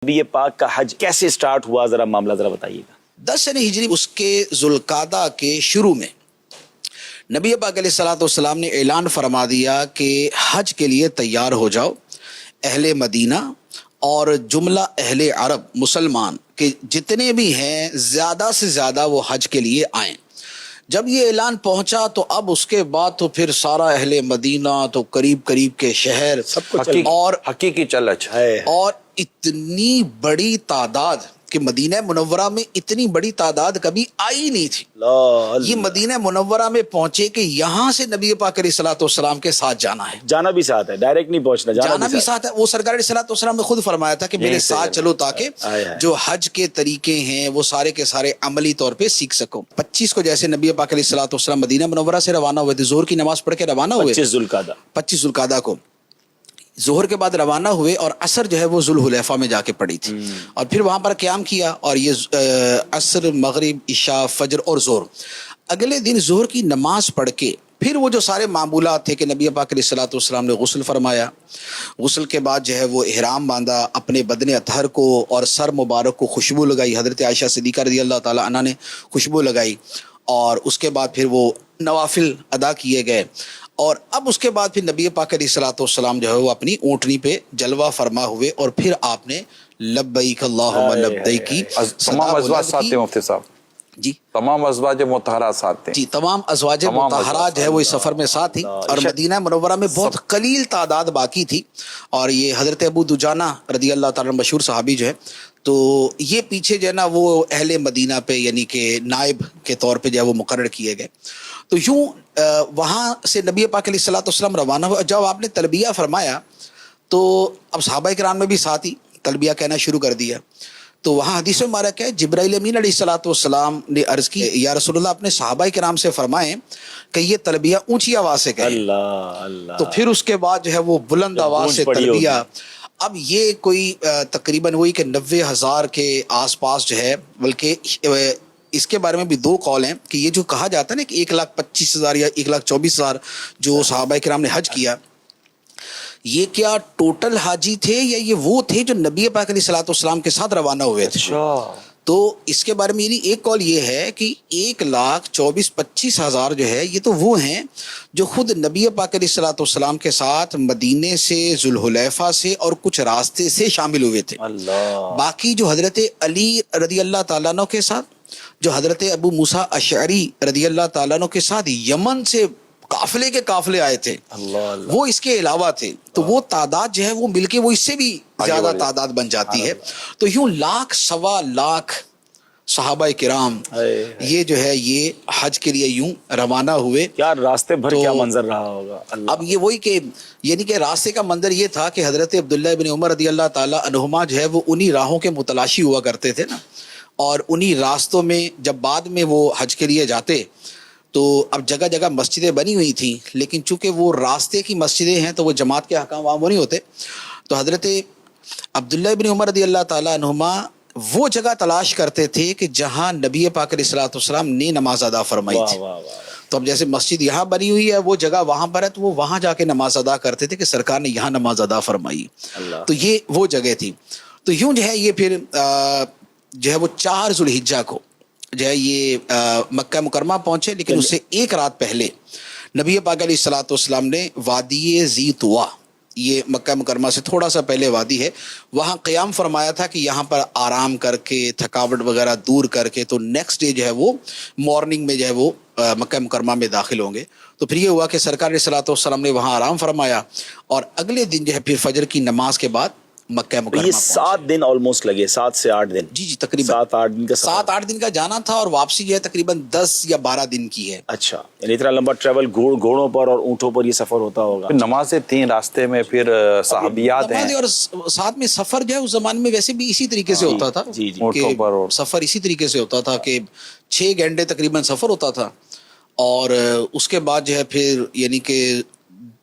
نبی پاک کا حج کیسے سٹارٹ ہوا، ذرا معاملہ ذرا بتائیے گا۔ 10 سن ہجری اس کے ذوالقعدہ کے شروع میں نبی پاک علیہ الصلوۃ والسلام نے اعلان فرما دیا کہ حج کے لیے تیار ہو جاؤ، اہل مدینہ اور جملہ اہل عرب مسلمان کہ جتنے بھی ہیں زیادہ سے زیادہ وہ حج کے لیے آئیں۔ جب یہ اعلان پہنچا تو اب اس کے بعد تو پھر سارا اہل مدینہ تو قریب کے شہر سب کچھ اور حقیقی چلچ ہے، اور اتنی بڑی تعداد کہ مدینہ منورہ میں اتنی بڑی تعداد کبھی آئی نہیں تھی۔ یہ مدینہ منورہ میں پہنچے کہ یہاں سے نبی پاک علیہ الصلوۃ والسلام کے ساتھ جانا ہے، جانا بھی ساتھ ہے، ڈائریکٹ نہیں پہنچنا، جانا بھی ساتھ ہے۔ وہ سرکار علیہ الصلوۃ والسلام نے خود فرمایا تھا کہ میرے ساتھ چلو تاکہ جو حج کے طریقے ہیں وہ سارے کے سارے عملی طور پہ سیکھ سکو۔ 25 کو جیسے نبی پاک علیہ الصلوۃ والسلام مدینہ منورہ سے روانہ ہوئے تھے، ظہر کی نماز پڑھ کے روانہ ہوئے 25 ذوالقعدہ کو، ظہر کے بعد روانہ ہوئے اور عصر جو ہے وہ ذوالحلیفہ میں جا کے پڑی تھی، اور پھر وہاں پر قیام کیا، اور یہ عصر مغرب عشاء فجر اور ظہر، اگلے دن ظہر کی نماز پڑھ کے پھر وہ جو سارے معمولات تھے کہ نبی پاک علیہ الصلوۃ والسلام نے غسل فرمایا، غسل کے بعد جو ہے وہ احرام باندھا، اپنے بدن اطہر کو اور سر مبارک کو خوشبو لگائی، حضرت عائشہ صدیقہ رضی اللہ تعالی عنہ نے خوشبو لگائی، اور اس کے بعد پھر وہ نوافل ادا کیے گئے، اور اب اس کے بعد پھر نبی پاک علیہ الصلوۃ والسلام جو ہے وہ اپنی اونٹنی پہ جلوہ فرما ہوئے، اور پھر آپ نے لبیک اللہم لبیک کی تمام ازواج ساتھ تھے مفتی صاحب، جی تمام ازواج مطہرات ساتھ تھے، جی تمام ازواج مطہرات جو ہے وہ اس سفر میں ساتھ تھی، اور مدینہ منورہ میں بہت قلیل تعداد باقی تھی، اور یہ حضرت ابو دجانہ رضی اللہ تعالیٰ عنہ مشہور صحابی جو ہے، تو یہ پیچھے جو ہے نا وہ اہل مدینہ پہ یعنی کہ نائب کے طور پہ جو ہے وہ مقرر کیے گئے۔ تو یوں وہاں سے نبی پاک علیہ الصلوۃ والسلام روانہ ہوا۔ جب آپ نے تلبیہ فرمایا تو اب صحابہ کرام میں بھی ساتھ ہی تلبیہ کہنا شروع کر دیا، تو وہاں حدیث میں مبارک ہے جبرائیل امین علیہ الصلوۃ والسلام نے عرض کی، یا رسول اللہ اپنے صحابہ کرام سے فرمائیں کہ یہ تلبیہ اونچی آواز سے کہیں۔ اللہ تو پھر اس کے بعد جو ہے وہ بلند آواز سے تلبیہ، اب یہ کوئی تقریباً وہی کہ 90,000 کے آس پاس جو ہے، بلکہ اس کے بارے میں بھی 2 قول ہیں کہ یہ جو کہا جاتا ہے نا کہ 1,25,000 یا 1,24,000 جو صحابہ کرام نے حج کیا، یہ کیا ٹوٹل حاجی تھے یا یہ وہ تھے جو نبی پاک علیہ الصلوۃ والسلام کے ساتھ روانہ ہوئے تھے؟ تو اس کے بارے میں ایک قول یہ ہے کہ 1,24,25,000 جو ہے یہ تو وہ ہیں جو خود نبی پاک علیہ الصلوۃ والسلام کے ساتھ مدینے سے ذوالحلیفہ سے اور کچھ راستے سے شامل ہوئے تھے۔ باقی جو حضرت علی رضی اللہ تعالیٰ عنہ کے ساتھ، جو حضرت ابو موسیٰ اشعری رضی اللہ تعالیٰ عنہ کے ساتھ یمن سے قافلے کے قافلے آئے تھے، وہ اس کے علاوہ تھے، تو وہ تعداد جو ہے وہ مل کے وہ اس سے بھی زیادہ تعداد بن جاتی ہے۔ تو یوں 1,00,000 صحابہ کرام یہ جو ہے یہ حج کے لیے یوں روانہ ہوئے۔ کیا راستے بھر کیا منظر رہا ہوگا۔ اب یہ وہی کہ یعنی کہ راستے کا منظر یہ تھا کہ حضرت عبداللہ بن عمر رضی اللہ تعالی عنہما جو ہے وہ انہی راہوں کے متلاشی ہوا کرتے تھے نا، اور انہی راستوں میں جب بعد میں وہ حج کے لیے جاتے تو اب جگہ جگہ مسجدیں بنی ہوئی تھیں، لیکن چونکہ وہ راستے کی مسجدیں ہیں تو وہ جماعت کے حکام وہاں وہ نہیں ہوتے، تو حضرت عبداللہ بن عمر رضی اللہ تعالیٰ عنہما وہ جگہ تلاش کرتے تھے کہ جہاں نبی پاک علیہ الصلوۃ والسلام نے نماز ادا فرمائی تھی۔ تو اب جیسے مسجد یہاں بنی ہوئی ہے، وہ جگہ وہاں پر ہے، تو وہ وہاں جا کے نماز ادا کرتے تھے کہ سرکار نے یہاں نماز ادا فرمائی، تو یہ وہ جگہ تھی۔ تو یوں جو ہے یہ پھر جو ہے وہ 4 ذوالحجہ کو جو ہے یہ مکہ مکرمہ پہنچے، لیکن اس سے 1 رات پہلے نبی پاک علیہ الصلوۃ والسلام نے وادی ذی طویٰ، یہ مکہ مکرمہ سے تھوڑا سا پہلے وادی ہے، وہاں قیام فرمایا تھا کہ یہاں پر آرام کر کے تھکاوٹ وغیرہ دور کر کے تو نیکسٹ ڈے جو ہے وہ مارننگ میں جو ہے وہ مکہ مکرمہ میں داخل ہوں گے۔ تو پھر یہ ہوا کہ سرکار علیہ الصلوۃ والسلام نے وہاں آرام فرمایا، اور اگلے دن جو ہے پھر فجر کی نماز کے بعد مکہ مکرمہ۔ یہ 7 دن آلموسٹ لگے، 7 سے 8 دن۔ جی تقریباً 7-8 دن کا 7-8 دن کا جانا تھا، اور واپسی جو ہے تقریباً 10 یا 12 دن کی ہے۔ اچھا، یعنی اتنا لمبا ٹریول گھوڑوں پر اور اونٹوں پر یہ سفر ہوتا ہوگا۔ نمازیں 3 راستے میں، پھر صحابیات ہیں، اور ساتھ میں سفر جو ہے اس زمانے میں ویسے بھی اسی طریقے سے ہوتا تھا، کہ سفر اسی طریقے سے ہوتا تھا کہ 6 گھنٹے تقریباً سفر ہوتا تھا، اور اس کے بعد جو ہے پھر یعنی کہ